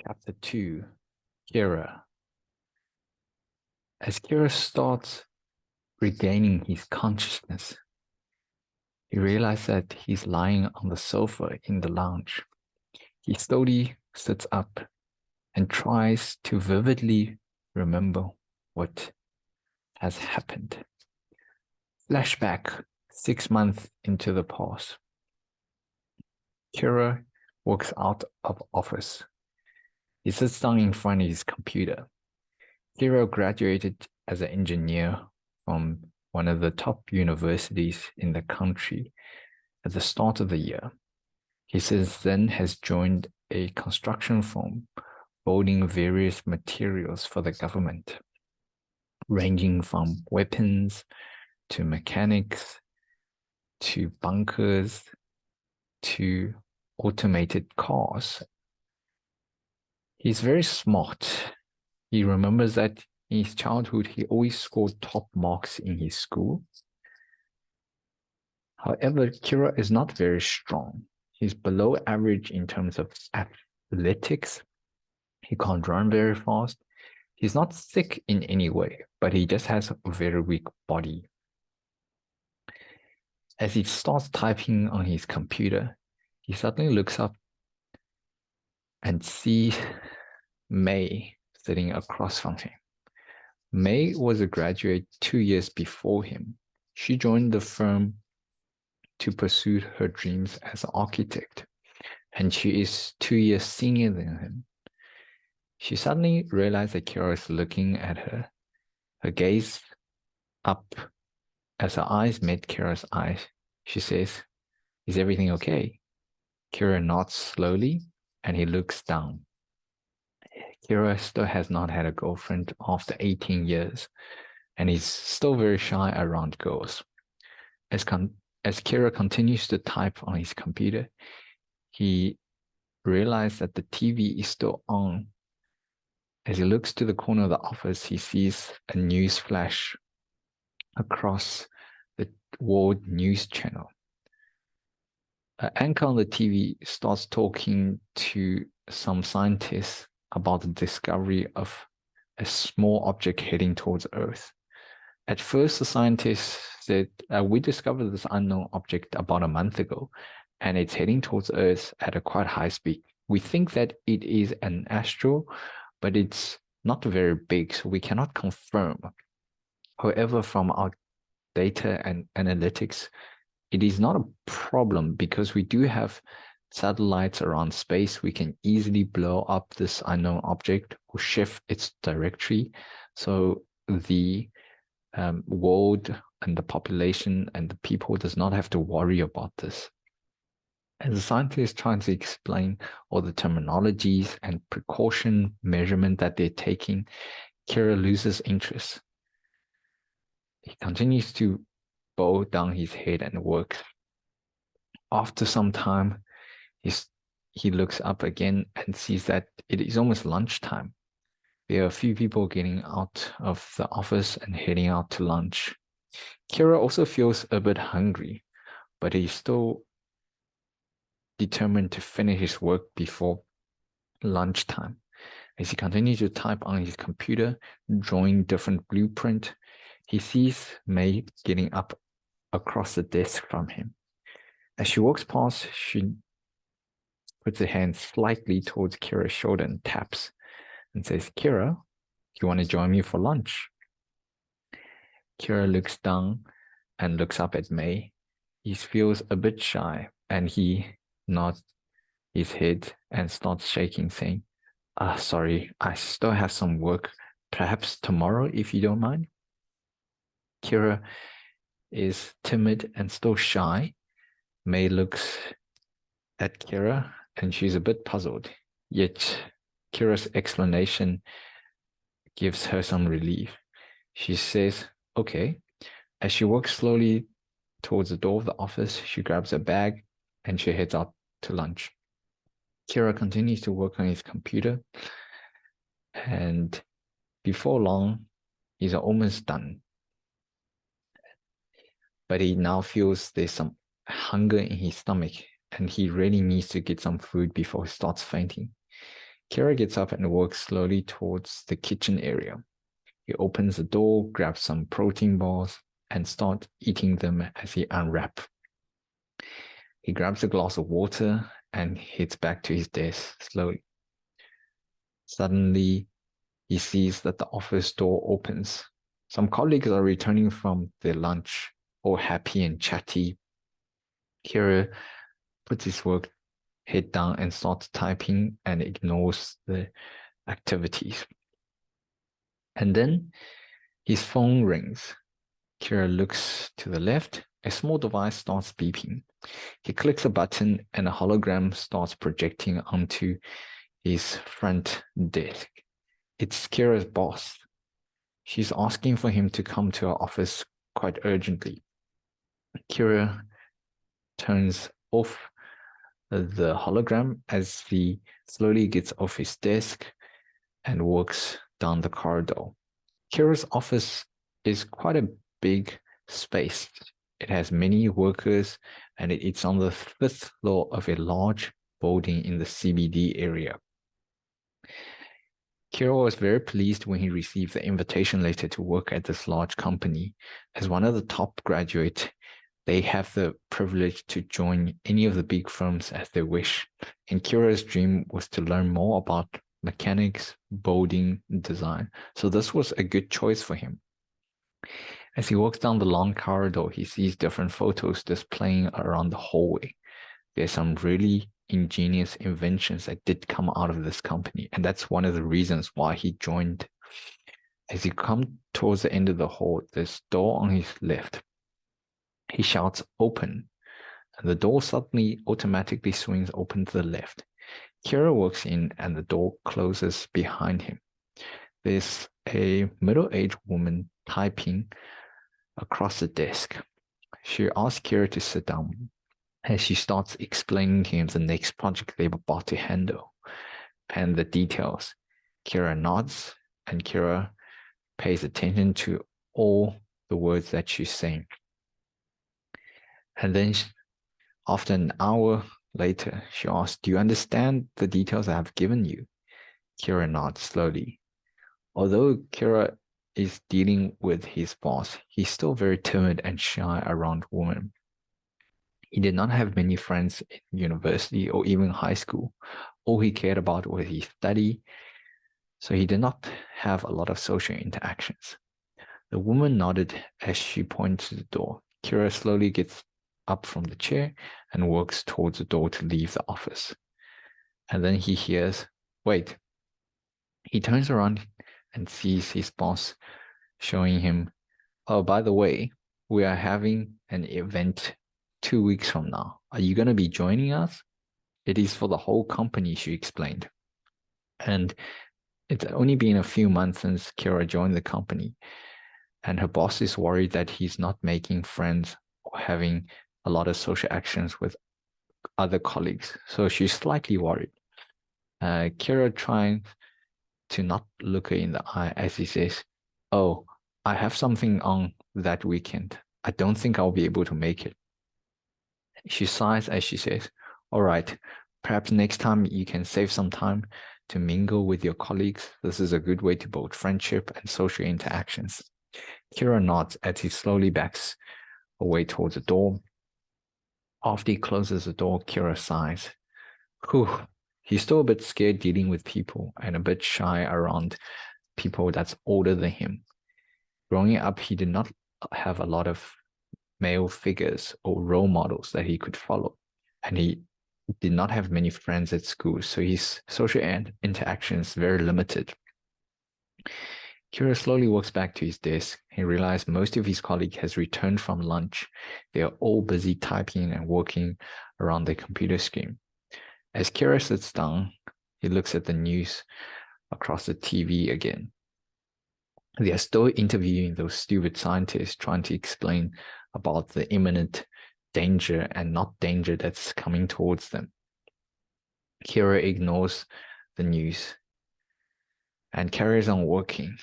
Chapter 2, Kira. As Kira starts regaining his consciousness, he realizes that he's lying on the sofa in the lounge. He slowly sits up and tries to vividly remember what has happened. Flashback 6 months into the past. Kira walks out of office. He sits down in front of his computer. Kira graduated as an engineer from one of the top universities in the country at the start of the year. He since then has joined a construction firm building various materials for the government, ranging from weapons to mechanics to bunkers to automated cars. He's very smart. He remembers that in his childhood, he always scored top marks in his school. However, Kira is not very strong. He's below average in terms of athletics. He can't run very fast. He's not sick in any way, but he just has a very weak body. As he starts typing on his computer, he suddenly looks up and sees May sitting across from him. May was a graduate 2 years before him. She joined the firm to pursue her dreams as an architect, and she is 2 years senior than him. She suddenly realized that Kira is looking at her. Her gaze up. As her eyes met Kira's eyes, she says, "Is everything okay?" Kira nods slowly, and he looks down. Kira still has not had a girlfriend after 18 years, and he's still very shy around girls. As Kira continues to type on his computer, he realizes that the TV is still on. As he looks to the corner of the office, he sees a news flash across the world news channel. An anchor on the TV starts talking to some scientists about the discovery of a small object heading towards Earth. At first, the scientists said, we discovered this unknown object about a month ago, and it's heading towards Earth at a quite high speed. We think that it is an asteroid, but it's not very big, so we cannot confirm. However, from our data and analytics, it is not a problem because we do have satellites around space. We can easily blow up this unknown object or shift its trajectory. So the world and the population and the people does not have to worry about this. As the scientists trying to explain all the terminologies and precaution measurement that they're taking, Kira loses interest. He continues to bow down his head and works. After some time, he looks up again and sees that it is almost lunchtime. There are a few people getting out of the office and heading out to lunch. Kira also feels a bit hungry, but he's still determined to finish his work before lunchtime. As he continues to type on his computer, drawing different blueprints, he sees May getting up across the desk from him. As she walks past, she puts her hand slightly towards Kira's shoulder and taps and says, "Kira, do you want to join me for lunch?" Kira looks down and looks up at May. He feels a bit shy and he nods his head and starts shaking, saying, sorry, I still have some work. Perhaps tomorrow, if you don't mind." Kira is timid and still shy. May looks at Kira and she's a bit puzzled. Yet Kira's explanation gives her some relief. She says, "Okay." As she walks slowly towards the door of the office, she grabs a bag and she heads out to lunch. Kira continues to work on his computer, and before long, he's almost done. But he now feels there's some hunger in his stomach, and he really needs to get some food before he starts fainting. Kira gets up and walks slowly towards the kitchen area. He opens the door, grabs some protein bars, and starts eating them as he unwraps. He grabs a glass of water and heads back to his desk slowly. Suddenly, he sees that the office door opens. Some colleagues are returning from their lunch, all happy and chatty. Kira puts his work head down and starts typing and ignores the activities. And then his phone rings. Kira looks to the left. A small device starts beeping. He clicks a button and a hologram starts projecting onto his front desk. It's Kira's boss. She's asking for him to come to her office quite urgently. Kira turns off the hologram as he slowly gets off his desk and walks down the corridor. Kira's office is quite a big space. It has many workers and it's on the 5th floor of a large building in the CBD area. Kira was very pleased when he received the invitation letter to work at this large company. As one of the top graduates, they have the privilege to join any of the big firms as they wish. And Kira's dream was to learn more about mechanics, building, design. So this was a good choice for him. As he walks down the long corridor, he sees different photos displaying around the hallway. There's some really ingenious inventions that did come out of this company, and that's one of the reasons why he joined. As he comes towards the end of the hall, there's a door on his left. He shouts, "Open," and the door suddenly automatically swings open to the left. Kira walks in and the door closes behind him. There's a middle-aged woman typing across the desk. She asks Kira to sit down as she starts explaining to him the next project they're about to handle and the details. Kira nods and Kira pays attention to all the words that she's saying. And then after an hour later, she asks, "Do you understand the details I have given you?" Kira nods slowly. Although Kira is dealing with his boss, he's still very timid and shy around women. He did not have many friends in university or even high school. All he cared about was his study, so he did not have a lot of social interactions. The woman nodded as she pointed to the door. Kira slowly gets up from the chair and walks towards the door to leave the office. And then he hears, "Wait." He turns around and sees his boss showing him, "Oh, by the way, we are having an event 2 weeks from now. Are you going to be joining us?" "It is for the whole company," she explained. And it's only been a few months since Kira joined the company, and her boss is worried that he's not making friends or having a lot of social actions with other colleagues. So she's slightly worried. Kira trying to not look her in the eye as he says, "Oh, I have something on that weekend. I don't think I'll be able to make it." She sighs as she says, "All right, perhaps next time you can save some time to mingle with your colleagues. This is a good way to build friendship and social interactions." Kira nods as he slowly backs away towards the door. After he closes the door, Kira sighs. Whew. He's still a bit scared dealing with people and a bit shy around people that's older than him. Growing up, he did not have a lot of male figures or role models that he could follow. And he did not have many friends at school, so his social interactions very limited. Kira slowly walks back to his desk. He realizes most of his colleagues has returned from lunch. They are all busy typing and working around their computer screen. As Kira sits down, he looks at the news across the TV again. They are still interviewing those stupid scientists trying to explain about the imminent danger and not danger that's coming towards them. Kira ignores the news and carries on working.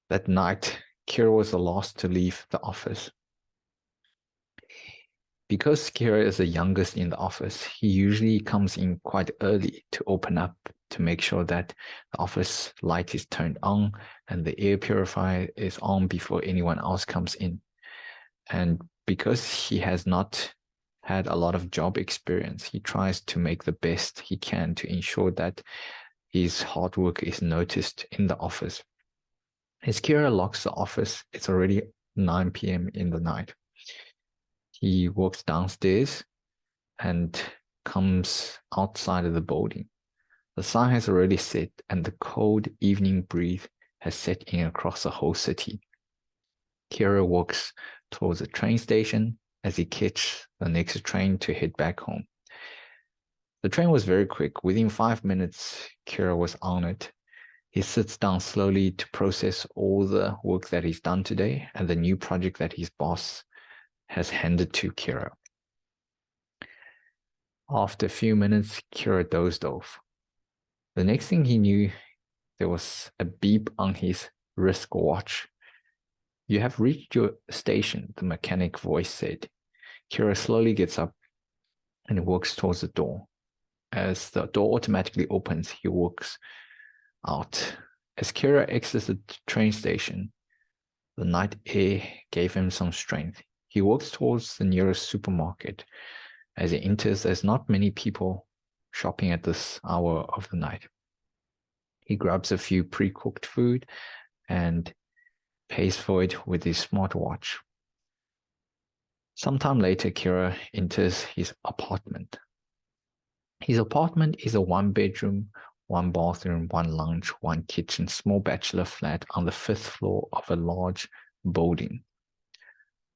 That night, Kira was the last to leave the office. Because Kira is the youngest in the office, he usually comes in quite early to open up to make sure that the office light is turned on and the air purifier is on before anyone else comes in. And because he has not had a lot of job experience, he tries to make the best he can to ensure that his hard work is noticed in the office. As Kira locks the office, it's already 9 p.m. in the night. He walks downstairs and comes outside of the building. The sun has already set and the cold evening breeze has set in across the whole city. Kira walks towards the train station as he catches the next train to head back home. The train was very quick. Within 5 minutes, Kira was on it. He sits down slowly to process all the work that he's done today and the new project that his boss has handed to Kira. After a few minutes, Kira dozed off. The next thing he knew, there was a beep on his wrist watch. "You have reached your station," the mechanic voice said. Kira slowly gets up and walks towards the door. As the door automatically opens, he walks out. As Kira exits the train station, the night air gave him some strength. He walks towards the nearest supermarket. As he enters, there's not many people shopping at this hour of the night. He grabs a few pre-cooked food and pays for it with his smartwatch. Sometime later, Kira enters his apartment. His apartment is a one-bedroom, one bathroom, one lounge, one kitchen, small bachelor flat on the 5th floor of a large building.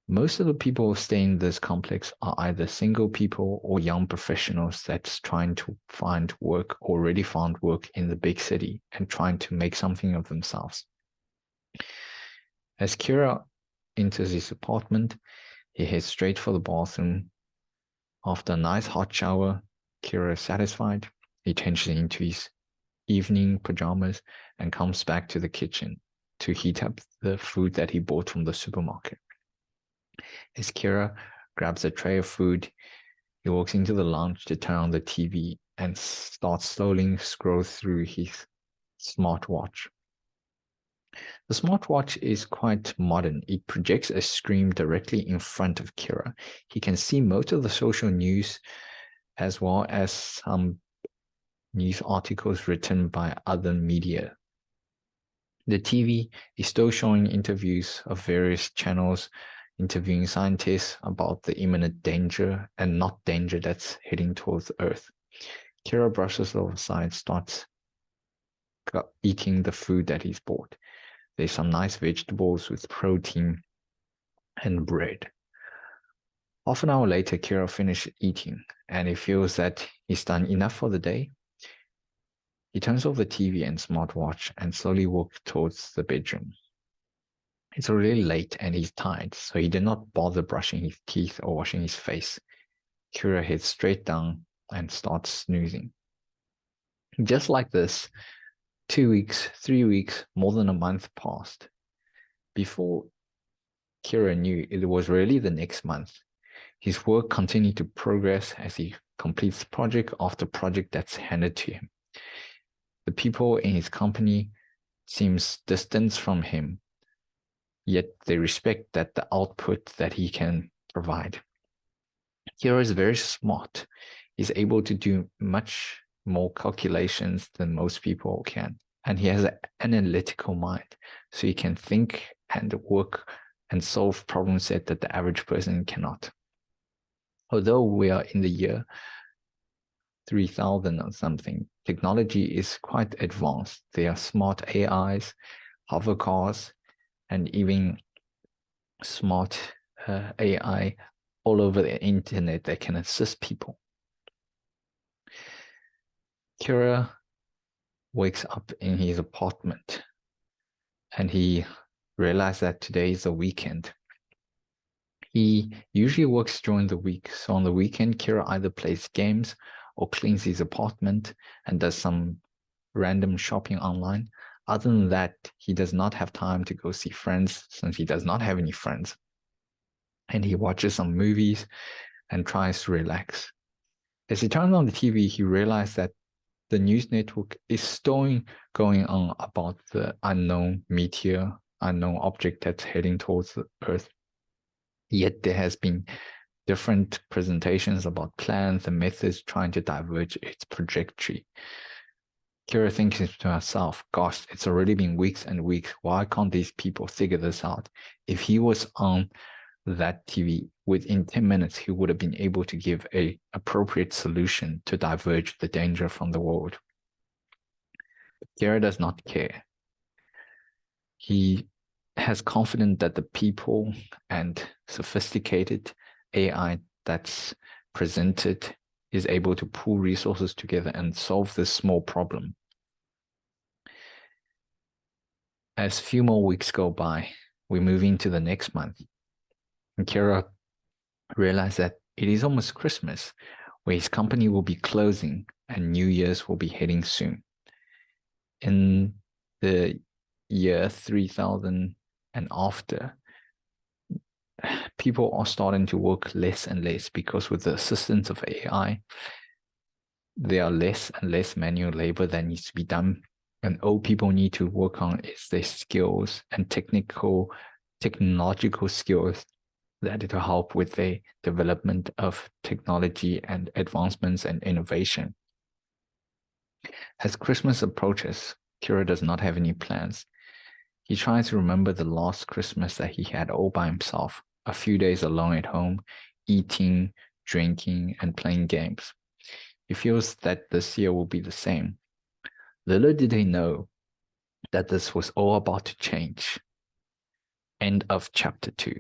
Most of the people staying in this complex are either single people or young professionals that's trying to find work, already found work in the big city and trying to make something of themselves. As Kira enters his apartment, he heads straight for the bathroom. After a nice hot shower, Kira is satisfied. He changes into his evening pajamas and comes back to the kitchen to heat up the food that he bought from the supermarket. As Kira grabs a tray of food, he walks into the lounge to turn on the TV and starts slowly scroll through his smartwatch. The smartwatch is quite modern. It projects a screen directly in front of Kira. He can see most of the social news as well as some news articles written by other media. The TV is still showing interviews of various channels interviewing scientists about the imminent danger and not danger that's heading towards Earth. Kira brushes over the side, starts eating the food that he's bought. There's some nice vegetables with protein and bread. Half an hour later, Kira finishes eating and he feels that he's done enough for the day. He turns off the TV and smartwatch and slowly walks towards the bedroom. It's already late and he's tired, so he did not bother brushing his teeth or washing his face. Kira heads straight down and starts snoozing. Just like this, 2 weeks, 3 weeks, more than a month passed. Before Kira knew, it was really the next month. His work continued to progress as he completes project after project that's handed to him. The people in his company seems distant from him, yet they respect that the output that he can provide. Kira is very smart. He's able to do much more calculations than most people can. And he has an analytical mind. So he can think and work and solve problem set that the average person cannot. Although we are in the year 3000 or something, technology is quite advanced. There are smart AIs, hover cars, and even smart AI all over the internet that can assist people. Kira wakes up in his apartment and he realized that today is a weekend. He usually works during the week. So on the weekend, Kira either plays games or cleans his apartment and does some random shopping online. Other than that, he does not have time to go see friends since he does not have any friends. And he watches some movies and tries to relax. As he turns on the TV, he realizes that the news network is still going on about the unknown meteor, unknown object that's heading towards the Earth. Yet there has been different presentations about plans and methods trying to diverge its trajectory. Kira thinks to herself, gosh, it's already been weeks and weeks. Why can't these people figure this out? If he was on that TV, within 10 minutes, he would have been able to give an appropriate solution to diverge the danger from the world. But Kira does not care. He has confidence that the people and sophisticated AI that's presented is able to pool resources together and solve this small problem. As few more weeks go by, we move into the next month. And Kira realized that it is almost Christmas, where his company will be closing and New Year's will be heading soon. In the year 3000 and after, people are starting to work less and less because with the assistance of AI, there are less and less manual labor that needs to be done. And all people need to work on is their skills and technological skills that will help with the development of technology and advancements and innovation. As Christmas approaches, Kira does not have any plans. He tries to remember the last Christmas that he had all by himself, a few days alone at home, eating, drinking, and playing games. He feels that this year will be the same. Little did he know that this was all about to change. End of chapter 2.